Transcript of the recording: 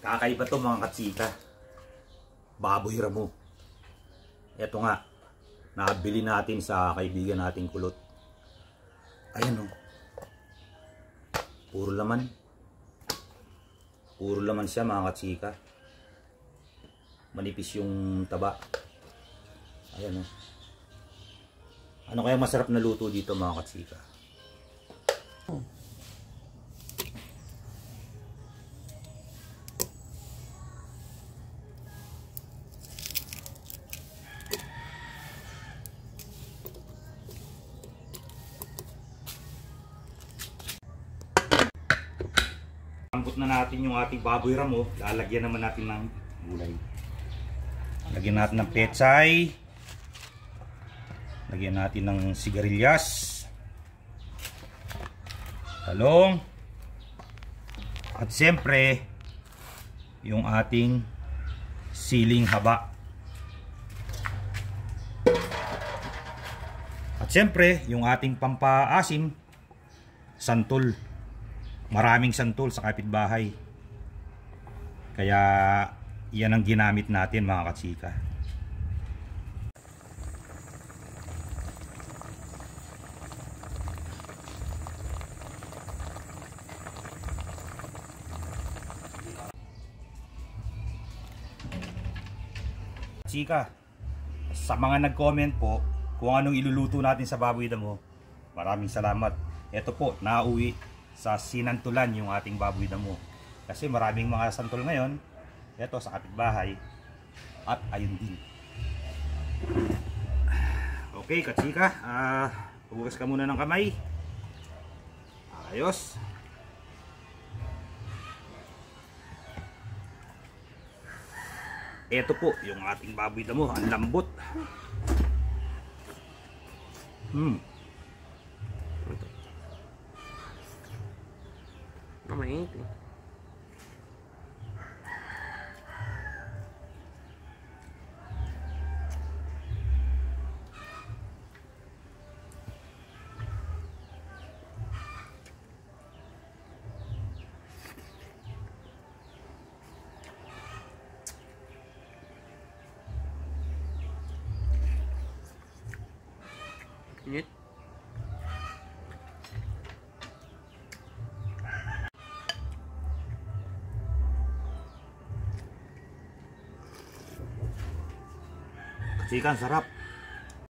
Kakaiba to mga katsika. Baboy ramo. Ito nga, nabili natin sa kaibigan nating kulot. Ayan o. Puro laman. Puro laman siya mga katsika. Manipis yung taba. Ayan o. Ano kaya masarap na luto dito mga katsika? Ambot na natin yung ating baboy ramo. Lalagyan naman natin ng gulay. Lagyan natin ng pechay. Lagyan natin ng sigarilyas. Talong. At siyempre, yung ating siling haba. At siyempre, yung ating pampaasim, santol. Maraming santol sa kapitbahay. Kaya yan ang ginamit natin mga katsika. Katsika, sa mga nag-comment po kung anong iluluto natin sa baboy damo, maraming salamat. Ito po, nauwi sa sinantulan yung ating baboy damo. Kasi maraming mga santol ngayon. Ito sa kapitbahay. At ayun din. Okay katsika, hugas ka muna ng kamay. Ayos. Ito po yung ating baboy damo. Ang lambot. Mainit eh. Init. Katsika, sarap.